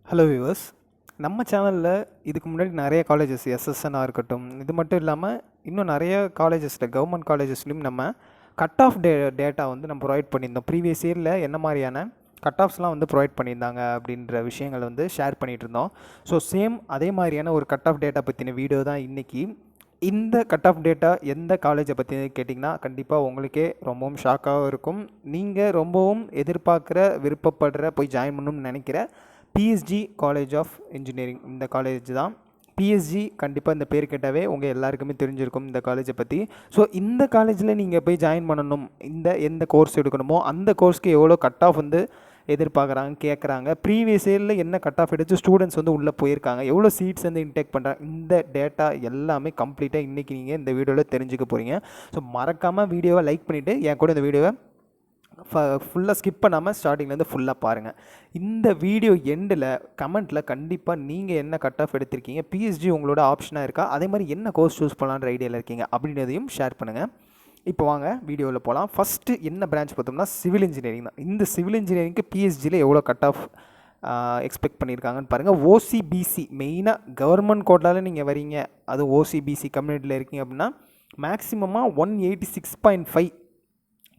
Hello viewers, நம்ம சேனலில் இதுக்கு முன்னாடி நிறைய காலேஜஸ் எஸ்எஸ்என்னாக இருக்கட்டும், இது மட்டும் இல்லாமல் இன்னும் நிறைய காலேஜஸில் கவர்மெண்ட் காலேஜஸ்லையும் நம்ம கட் ஆஃப் டேட்டா வந்து நம்ம ப்ரொவைட் பண்ணியிருந்தோம். ப்ரீவியஸ் இயரில் என்ன மாதிரியான கட் ஆஃப்ஸ்லாம் வந்து ப்ரொவைட் பண்ணியிருந்தாங்க அப்படின்ற விஷயங்கள் வந்து ஷேர் பண்ணிகிட்டு இருந்தோம். ஸோ சேம் அதே மாதிரியான ஒரு கட் ஆஃப் டேட்டா பற்றின வீடியோ தான் இன்றைக்கி. இந்த கட் ஆஃப் டேட்டா எந்த காலேஜை பற்றி கேட்டிங்கன்னா கண்டிப்பாக உங்களுக்கே ரொம்பவும் ஷாக்காகவும் இருக்கும். நீங்கள் ரொம்பவும் விருப்பப்படுற போய் ஜாயின் பண்ணணும்னு நினைக்கிற பிஎஸ்ஜி காலேஜ் ஆஃப் இன்ஜினியரிங், இந்த காலேஜ் தான். பிஎஸ்ஜி கண்டிப்பாக இந்த பேர் கேட்டாவே உங்கள் எல்லாருக்குமே தெரிஞ்சிருக்கும் இந்த காலேஜை பற்றி. ஸோ இந்த காலேஜில் நீங்கள் போய் ஜாயின் பண்ணணும், எந்த கோர்ஸ் எடுக்கணுமோ அந்த கோர்ஸ்க்கு எவ்வளோ கட் ஆஃப் வந்து எதிர்பார்க்குறாங்க கேட்குறாங்க, ப்ரீவியஸ் இயரில் என்ன கட் ஆஃப் எடுத்து ஸ்டூடெண்ட்ஸ் வந்து உள்ளே போயிருக்காங்க, எவ்வளோ சீட்ஸ் வந்து இன்டேக் பண்ணுறாங்க, இந்த டேட்டா எல்லாமே கம்ப்ளீட்டாக இன்றைக்கி நீங்கள் இந்த வீடியோவில் தெரிஞ்சுக்க போகிறீங்க. ஸோ மறக்காமல் வீடியோவை லைக் பண்ணிவிட்டு என் கூட இந்த வீடியோவை ஃபுல்லாக ஸ்கிப் பண்ணாமல் ஸ்டார்டிங்லேருந்து ஃபுல்லாக பாருங்கள். இந்த வீடியோ எண்டில் கமெண்ட்டில் கண்டிப்பாக நீங்கள் என்ன கட் ஆஃப் எடுத்திருக்கீங்க, பிஎஸ்ஜி உங்களோட ஆப்ஷனாக இருக்கா, அதே மாதிரி என்ன கோர்ஸ் சூஸ் பண்ணலான்ற ஐடியாவில் இருக்கீங்க அப்படின்றதையும் ஷேர் பண்ணுங்கள். இப்போ வாங்க வீடியோவில் போகலாம். ஃபஸ்ட்டு என்ன பிரான்ச் பார்த்தோம்னா சிவில் இன்ஜினியரிங் தான். இந்த சிவில் இன்ஜினியரிங்க்கு பிஎஸ்ஜியில் எவ்வளோ கட் ஆஃப் எக்ஸ்பெக்ட் பண்ணியிருக்காங்கன்னு பாருங்கள். ஓசிபிசி மெயினாக கவர்மெண்ட் கோட்டாவில் நீங்கள் வரீங்க, அது ஓசிபிசி கம்யூனிட்டியில் இருக்கீங்க அப்படின்னா மேக்ஸிமமாக 186.5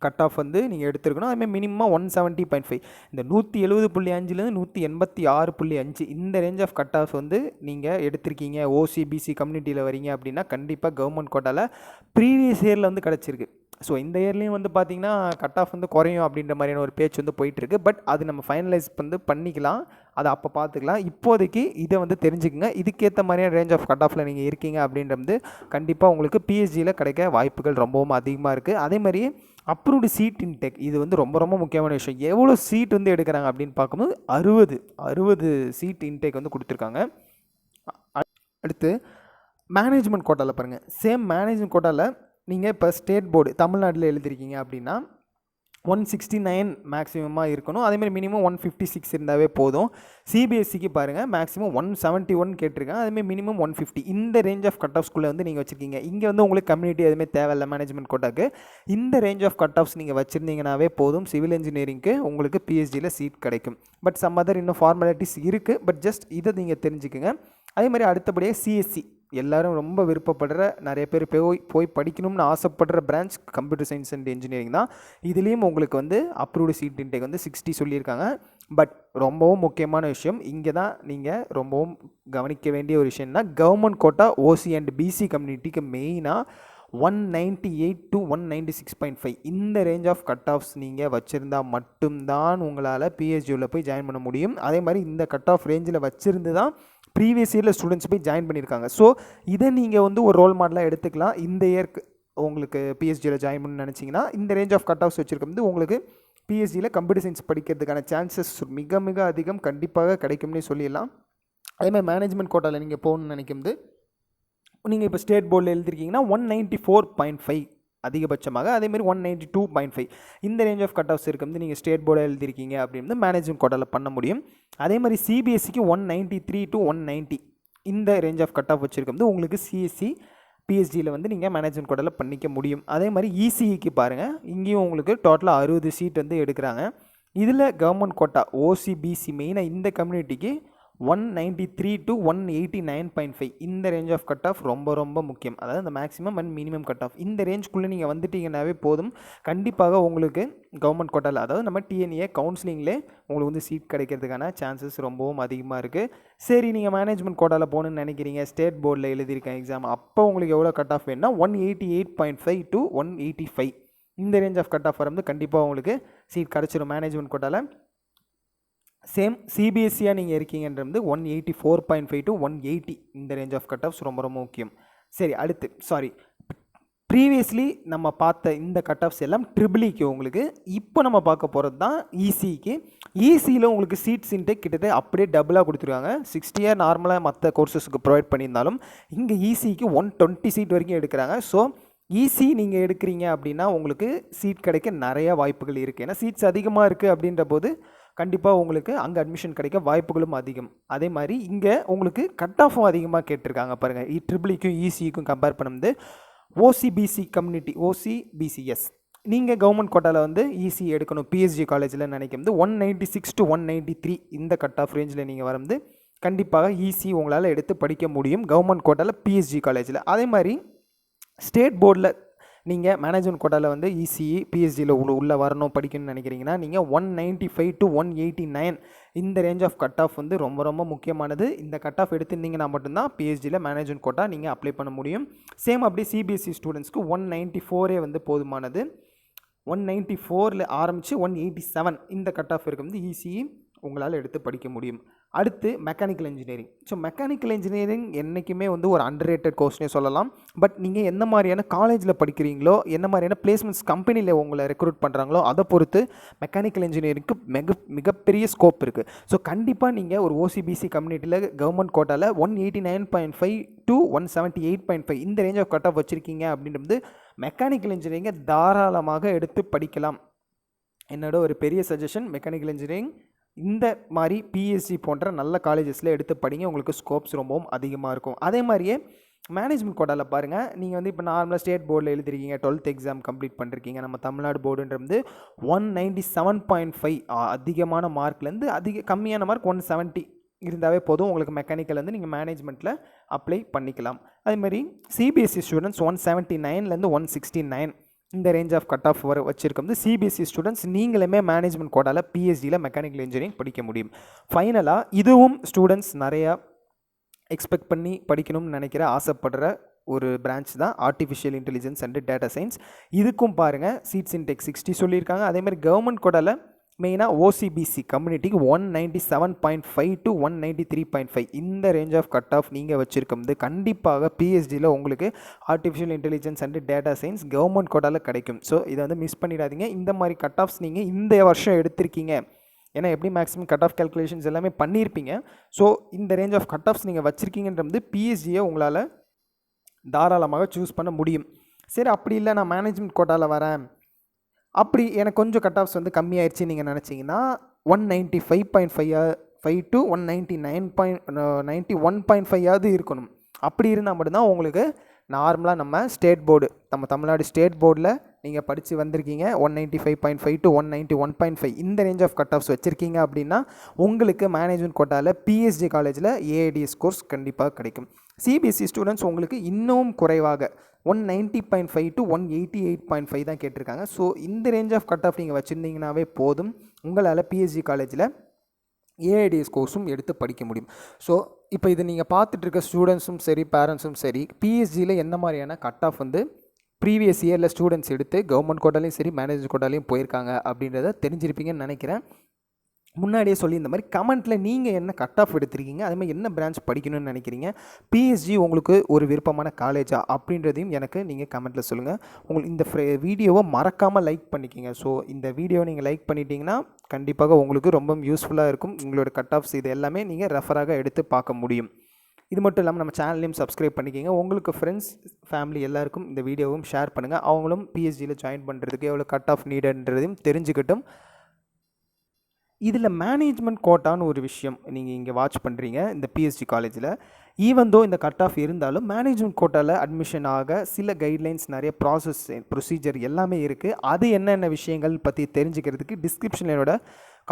கட் ஆஃப் வந்து நீங்கள் எடுத்துருக்கணும். அதுமாதிரி மினிமம் 170.5, இந்த 170.5லேருந்து 186.5 இந்த ரேஞ்ச் ஆஃப் கட் ஆஃப் வந்து நீங்கள் எடுத்திருக்கீங்க. ஓசிபிசி கம்யூனிட்டியில் வரீங்க அப்படின்னா கண்டிப்பாக கவர்மெண்ட் கோட்டாவில் ப்ரீவியஸ் இயரில் வந்து கிடச்சிருக்கு. ஸோ இந்த இயர்லேயும் வந்து பார்த்திங்கன்னா கட் ஆஃப் வந்து குறையும் அப்படின்ற மாதிரியான ஒரு பேச்சு வந்து போயிட்டுருக்கு. பட் அது நம்ம ஃபைனலைஸ் வந்து பண்ணிக்கலாம், அதை அப்போ பார்த்துக்கலாம். இப்போதைக்கு இதை வந்து தெரிஞ்சுக்கங்க. இதுக்கேற்ற மாதிரியான ரேஞ்ச் ஆஃப் கட் ஆஃபில் நீங்கள் இருக்கீங்க அப்படின்றது கண்டிப்பாக உங்களுக்கு பிஎஸ்ஜியில் கிடைக்க வாய்ப்புகள் ரொம்பவும் அதிகமாக இருக்குது. அதே மாதிரி அப்ரூவ்டு சீட் இன்டேக், இது வந்து ரொம்ப ரொம்ப முக்கியமான விஷயம். எவ்வளோ சீட் வந்து எடுக்கிறாங்க அப்படின்னு பார்க்கும்போது 60 சீட் இன்டேக் வந்து கொடுத்துருக்காங்க. அடுத்து மேனேஜ்மெண்ட் கோட்டாவில் பாருங்கள். சேம் மேனேஜ்மெண்ட் கோட்டாவில் நீங்கள் இப்போ ஸ்டேட் போர்டு தமிழ்நாட்டில் எழுதிருக்கீங்க அப்படின்னா 169 மேக்ஸிமமாக இருக்கணும். அதேமாதிரி மினிமம் 156 இருந்தாவே போதும். சிபிஎஸ்சிக்கு பாருங்கள் மேக்ஸிமம் 171 கேட்டிருக்கேன், அதுமாதிரி மினிமம் 150 இந்த ரேஞ்ச் ஆஃப் கட் ஆஃப் ஸ்கூலில் வந்து நீங்கள் வச்சுருக்கீங்க. இங்கே வந்து உங்களுக்கு கம்யூனிட்டி எதுவுமே தேவையில்லை மேனேஜ்மெண்ட் கோட்டாக்கு. இந்த ரேஞ்ச் ஆஃப் கட் ஆஃப்ஸ் நீங்கள் வச்சுருந்தீங்கனாவே போதும், சிவில் இன்ஜினியரிங்க்கு உங்களுக்கு பிஎஸ்ஜியில் சீட் கிடைக்கும். பட் சம் அதர் இன்னும் ஃபார்மாலிட்டிஸ் இருக்குது, பட் ஜஸ்ட் இதை நீங்கள் தெரிஞ்சுக்குங்க. அதே மாதிரி அடுத்தபடியாக சிஎஸ்சி எல்லோரும் ரொம்ப விருப்பப்படுற, நிறைய பேர் போய் படிக்கணும்னு ஆசைப்படுற branch computer science and engineering தான். இதுலேயும் உங்களுக்கு வந்து அப்ரூவ்டு சீட் இன்டேக் வந்து 60 சொல்லியிருக்காங்க. பட் ரொம்பவும் முக்கியமான விஷயம் இங்கே தான் நீங்கள் ரொம்பவும் கவனிக்க வேண்டிய ஒரு விஷயம்னா government quota OC and BC கம்யூனிட்டிக்கு மெயினாக 198 to 196.5 இந்த ரேஞ்ச் ஆஃப் கட் ஆஃப்ஸ் நீங்கள் வச்சுருந்தால் மட்டும்தான் உங்களால் பிஎஸ்ஜியில் போய் ஜாயின் பண்ண முடியும். அதே மாதிரி இந்த கட் ஆஃப் ரேஞ்சில் வச்சுருந்து தான் ப்ரீவியஸ் இயரில் ஸ்டூடெண்ட்ஸ் போய் ஜாயின் பண்ணியிருக்காங்க. ஸோ இதை நீங்கள் வந்து ஒரு ரோல் மாடலாக எடுத்துக்கலாம். இந்த இயர்க்கு உங்களுக்கு பிஎஸ்ஜியில் ஜாயின் பண்ணணும்னு நினச்சிங்கன்னா இந்த ரேஞ்ச் ஆஃப் கட் ஆஃப்ஸ் வச்சுருக்கிறது உங்களுக்கு பிஎஸ்ஜியில் கம்ப்யூட்டர் சயின்ஸ் படிக்கிறதுக்கான சான்சஸ் மிக மிக அதிகம், கண்டிப்பாக கிடைக்கும்னே சொல்லிடலாம். அதேமாதிரி மேனேஜ்மெண்ட் கோட்டாவில் நீங்கள் போகணுன்னு நினைக்கிறது, நீங்கள் இப்போ ஸ்டேட் போர்டில் எழுதிருக்கீங்கன்னா 194.5 அதிகபட்சமாக, அதேமாதிரி 192.5 இந்த ரேஞ்ச் ஆஃப் கட் ஆஃப்ஸ் இருக்கிறது நீங்கள் ஸ்டேட் போர்டில் எழுதிருக்கீங்க அப்படின்னு மேனேஜ்மெண்ட் கோட்டாவில் பண்ண முடியும். அதே மாதிரி சிபிஎஸ்சிக்கு 193 to 190 இந்த ரேஞ்ச் ஆஃப் கட் ஆஃப் வச்சுருக்கிறது உங்களுக்கு சிஎஸ்சி பிஎஸ்ஜியில் வந்து நீங்கள் மேனேஜ்மெண்ட் கோட்டாவில் பண்ணிக்க முடியும். அதே மாதிரி இசிஇக்கு பாருங்கள், இங்கேயும் உங்களுக்கு டோட்டலாக 60 சீட் வந்து எடுக்கிறாங்க. இதில் கவர்மெண்ட் கோட்டா ஓசிபிசி மெயினாக இந்த கம்யூனிட்டிக்கு 193 to 189.5 இந்த ரேஞ்ச் ஆஃப் கட் ஆஃப் ரொம்ப ரொம்ப முக்கியம். அதாவது இந்த maximum and minimum cut off இந்த ரேஞ்சுக்குள்ளே நீங்கள் வந்துட்டீங்கன்னாவே போதும், கண்டிப்பாக உங்களுக்கு கவர்மெண்ட் கோட்டாவில், அதாவது நம்ம டிஎன்ஏ கவுன்சிலிங்லேயே உங்களுக்கு வந்து சீட் கிடைக்கிறதுக்கான சான்சஸ் ரொம்பவும் அதிகமாக இருக்குது. சரி, நீங்கள் மேனேஜ்மெண்ட் கோட்டாவில் போகணுன்னு நினைக்கிறீங்க, ஸ்டேட் போர்டில் எழுதியிருக்கேன் எக்ஸாம், அப்போ உங்களுக்கு எவ்வளோ கட் ஆஃப் வேணும்னா 188.5 to 185 இந்த ரேஞ்ச் ஆஃப் கட் ஆஃப் வந்து கண்டிப்பாக உங்களுக்கு சீட் கிடச்சிரும் மேனேஜ்மெண்ட் கோட்டாவில். சேம் சிபிஎஸ்சியாக நீங்கள் இருக்கீங்கன்றது 184.5 to 180 இந்த ரேஞ்ச் ஆஃப் கட் ஆஃப்ஸ் ரொம்ப ரொம்ப முக்கியம். சரி, அடுத்து ப்ரீவியஸ்லி நம்ம பார்த்த இந்த கட் ஆஃப்ஸ் எல்லாம் ட்ரிபிளிக்கு உங்களுக்கு. இப்போ நம்ம பார்க்க போகிறது தான் இசிக்கு. இசியில் உங்களுக்கு சீட்ஸ் இன்டேக் கிட்டத்தட்ட அப்படியே டபுளாக கொடுத்துருக்காங்க. 60 நார்மலாக மற்ற கோர்சஸுக்கு ப்ரொவைட் பண்ணியிருந்தாலும் இங்கே இசிக்கு 120 சீட் வரைக்கும் எடுக்கிறாங்க. ஸோ இசி நீங்கள் எடுக்கிறீங்க அப்படின்னா உங்களுக்கு சீட் கிடைக்க நிறையா வாய்ப்புகள் இருக்குது. ஏன்னா சீட்ஸ் அதிகமாக இருக்குது அப்படின்ற போது கண்டிப்பாக உங்களுக்கு அங்கே அட்மிஷன் கிடைக்க வாய்ப்புகளும் அதிகம். அதே மாதிரி இங்கே உங்களுக்கு கட் ஆஃபும் அதிகமாக கேட்டிருக்காங்க பாருங்கள். ட்ரிபிளிக்கும் இசிக்கும் கம்பேர் பண்ணும்போது ஓசிபிசி கம்யூனிட்டி ஓசிபிசிஎஸ் நீங்கள் கவர்மெண்ட் கோட்டாவில் வந்து இசி எடுக்கணும் பிஎஸ்ஜி காலேஜில் நினைக்கிறது 196 to 193 இந்த கட் ஆஃப் ரேஞ்சில் நீங்கள் வந்து கண்டிப்பாக இசி உங்களால் எடுத்து படிக்க முடியும் கவர்மெண்ட் கோட்டாவில் பிஎஸ்ஜி காலேஜில். அதே மாதிரி ஸ்டேட் போர்டில் நீங்கள் மேனேஜ்மெண்ட் கோட்டாவில் வந்து இசிஇ பிஎஸ்ஜியில் உள்ளே வரணும் படிக்கணும்னு நினைக்கிறீங்கன்னா நீங்கள் 195 to 189 இந்த ரேஞ்ச் ஆஃப் கட் ஆஃப் வந்து ரொம்ப ரொம்ப முக்கியமானது. இந்த கட் ஆஃப் எடுத்துருந்தீங்கன்னா மட்டும்தான் பிஎஸ்ஜியில் மேனேஜ்மெண்ட் கோட்டா நீங்கள் அப்ளை பண்ண முடியும். சேம் அப்படி சிபிஎஸ்சி ஸ்டூடெண்ட்ஸ்க்கு 194 வந்து போதுமானது. 194 ஆரம்பித்து 187 இந்த கட் ஆஃப் இருக்கு வந்து இசிஇ உங்களால் எடுத்து படிக்க முடியும். அடுத்து mechanical engineering. So mechanical engineering என்றைக்குமே வந்து ஒரு அண்டர்ரேட்டட் கோர்ஸ்னே சொல்லலாம். பட் நீங்கள் எந்த மாதிரியான காலேஜில் படிக்கிறீங்களோ என்ன மாதிரியான பிளேஸ்மெண்ட்ஸ் கம்பெனியில் உங்களை ரெக்ரூட் பண்ணுறாங்களோ அதை பொறுத்து மெக்கானிக்கல் இன்ஜினியரிங்க்கு மிகப்பெரிய ஸ்கோப் இருக்குது. ஸோ கண்டிப்பாக நீங்கள் ஒரு ஓசிபிசி கம்யூனிட்டியில் கவர்மெண்ட் கோட்டாவில் 189.5 to 178.5 இந்த ரேஞ்ச் ஆஃப் கட் ஆஃப் வச்சுருக்கீங்க அப்படின்றது மெக்கானிக்கல் இன்ஜினியரிங்கை தாராளமாக எடுத்து படிக்கலாம். என்னோட ஒரு பெரிய சஜஷன் மெக்கானிக்கல் இன்ஜினியரிங் இந்த மாதிரி பிஎஸ்சி போன்ற நல்ல காலேஜஸில் எடுத்து படிங்க, உங்களுக்கு ஸ்கோப்ஸ் ரொம்பவும் அதிகமாக இருக்கும். அதே மாதிரியே மேனேஜ்மெண்ட் கோட்டாவில் பாருங்கள், நீங்கள் வந்து இப்போ நார்மலாக ஸ்டேட் போர்டில் எழுதிருக்கீங்க, 12th எக்ஸாம் கம்ப்ளீட் பண்ணிருக்கீங்க. நம்ம தமிழ்நாடு போர்டுன்றது 197.5 அதிகமான மார்க்லேருந்து கம்மியான மார்க் 170 இருந்தாவே போதும், உங்களுக்கு மெக்கானிக்கல் வந்து நீங்கள் மேனேஜ்மெண்ட்டில் அப்ளை பண்ணிக்கலாம். அதேமாதிரி சிபிஎஸ்சி ஸ்டூடெண்ட்ஸ் 179 169 இந்த ரேஞ்ச் ஆஃப் கட் ஆஃப் வச்சுருக்கிறது சிபிஎஸ்சி ஸ்டூடெண்ட்ஸ் நீங்களுமே மேனேஜ்மெண்ட் கோட்டாவில் பிஎஸ்சியில் மெக்கானிக்கல் இன்ஜினியரிங் படிக்க முடியும். ஃபைனலாக இதுவும் ஸ்டூடெண்ட்ஸ் நிறையா எக்ஸ்பெக்ட் பண்ணி படிக்கணும்னு நினைக்கிற ஆசைப்படுற ஒரு பிரான்ச் தான் artificial intelligence and data science. இதுக்கும் பாருங்கள் சீட்ஸ் இன்டெக் 60 சொல்லியிருக்காங்க. அதேமாதிரி கவர்மெண்ட் கோட்டாவில் மெயினாக ஓசிபிசி கம்யூனிட்டிக்கு 197.5 to 193.5 இந்த ரேஞ்ச் ஆஃப் கட் ஆஃப் நீங்கள் வச்சுருக்கிறது கண்டிப்பாக பிஎஸ்டியில் உங்களுக்கு artificial intelligence and data science government கோட்டாவில் கிடைக்கும். ஸோ இதை வந்து மிஸ் பண்ணிடாதீங்க. இந்த மாதிரி கட் ஆஃப்ஸ் நீங்கள் இந்த வருஷம் எடுத்திருக்கீங்க, ஏன்னா எப்படி மேக்ஸிமம் கட் ஆஃப் கேல்குலேஷன்ஸ் எல்லாமே பண்ணியிருப்பீங்க. ஸோ இந்த ரேஞ்ச் ஆஃப் கட் ஆஃப்ஸ் நீங்கள் வச்சுருக்கீங்கன்றது பிஎஸ்சியை உங்களால் தாராளமாக சூஸ் பண்ண முடியும். சரி, அப்படி இல்லை நான் மேனேஜ்மெண்ட் கோட்டாவில் வரேன், அப்படி எனக்கு கொஞ்சம் கட் ஆஃப்ஸ் வந்து கம்மியாயிருச்சு நீங்கள் நினச்சிங்கன்னா 195.5 to 199.91.5 இருக்கணும். அப்படி இருந்தால் மட்டும்தான் உங்களுக்கு நார்மலாக நம்ம தமிழ்நாடு ஸ்டேட் போர்டில் நீங்கள் படித்து வந்திருக்கீங்க 195.5 to 191.5 இந்த ரேஞ்ச் ஆஃப் கட் ஆஃப்ஸ் வச்சுருக்கீங்க அப்படின்னா உங்களுக்கு மேனேஜ்மெண்ட் கோட்டாவில் பிஎஸ்ஜி காலேஜில் ஏஐடிஎஸ் கோர்ஸ் கண்டிப்பாக கிடைக்கும். சிபிஎஸ்சி ஸ்டூடெண்ட்ஸ் உங்களுக்கு இன்னும் குறைவாக 190.5 to 188.5 தான் கேட்டிருக்காங்க. ஸோ இந்த ரேஞ்ச் ஆஃப் கட் ஆஃப் நீங்கள் வச்சுருந்தீங்கன்னாவே போதும், உங்களால் பிஎஸ்ஜி காலேஜில் ஏஐடிஎஸ் கோர்ஸும் எடுத்து படிக்க முடியும். ஸோ இப்போ இது நீங்கள் பார்த்துட்டு இருக்க ஸ்டூடெண்ட்ஸும் சரி பேரண்ட்ஸும் சரி பிஎஸ்ஜியில் என்ன மாதிரியான கட் ஆஃப் வந்து ப்ரீவியஸ் இயரில் ஸ்டூடெண்ட்ஸ் எடுத்து கவர்மெண்ட் கோட்டாலையும் சரி மேனேஜ் கோட்டாலையும் போயிருக்காங்க அப்படின்றத தெரிஞ்சிருப்பீங்கன்னு நினைக்கிறேன். முன்னாடியே சொல்லி இந்த மாதிரி கமெண்ட்டில் நீங்கள் என்ன கட் ஆஃப் எடுத்திருக்கீங்க, அதே மாதிரி என்ன பிரான்ச் படிக்கணும்னு நினைக்கிறீங்க, பிஎஸ்ஜி உங்களுக்கு ஒரு விருப்பமான காலேஜா அப்படின்றதையும் எனக்கு நீங்கள் கமெண்ட்டில் சொல்லுங்கள். உங்களுக்கு இந்த வீடியோவை மறக்காமல் லைக் பண்ணிக்கிங்க. ஸோ இந்த வீடியோவை நீங்கள் லைக் பண்ணிட்டீங்கன்னா கண்டிப்பாக உங்களுக்கு ரொம்ப யூஸ்ஃபுல்லாக இருக்கும். உங்களோட கட் ஆஃப்ஸ் இது எல்லாமே நீங்கள் ரெஃபராக எடுத்து பார்க்க முடியும். இது மட்டும் இல்லாமல் நம்ம சேனலையும் சப்ஸ்கிரைப் பண்ணிக்கிங்க. உங்களுக்கு ஃப்ரெண்ட்ஸ் ஃபேமிலி எல்லாருக்கும் இந்த வீடியோவும் ஷேர் பண்ணுங்கள். அவங்களும் பிஎஸ்ஜியில் ஜாயின் பண்ணுறதுக்கு எவ்வளோ கட் ஆஃப் நீடுன்றதையும் தெரிஞ்சுக்கிட்டும். இதில் மேனேஜ்மெண்ட் கோட்டான்னு ஒரு விஷயம் நீங்கள் இங்கே வாட்ச் பண்ணுறீங்க இந்த பிஎஸ்ஜி காலேஜில். ஈவன் இந்த கட் ஆஃப் இருந்தாலும் மேனேஜ்மெண்ட் கோட்டாவில் அட்மிஷன் ஆக சில கைட்லைன்ஸ் நிறைய ப்ரொசீஜர் எல்லாமே இருக்குது. அது என்னென்ன விஷயங்கள் பற்றி தெரிஞ்சுக்கிறதுக்கு டிஸ்கிரிப்ஷனில் என்னோட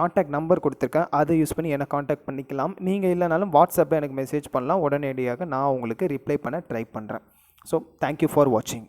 காண்டாக்ட் நம்பர் கொடுத்துருக்கேன், அதை யூஸ் பண்ணி என்னை காண்டாக்ட் பண்ணிக்கலாம். நீங்கள் இல்லைனாலும் வாட்ஸ்அப்பில் எனக்கு மெசேஜ் பண்ணலாம், உடனடியாக நான் உங்களுக்கு ரிப்ளை பண்ண ட்ரை பண்ணுறேன். ஸோ தேங்க்யூ ஃபார் வாட்சிங்.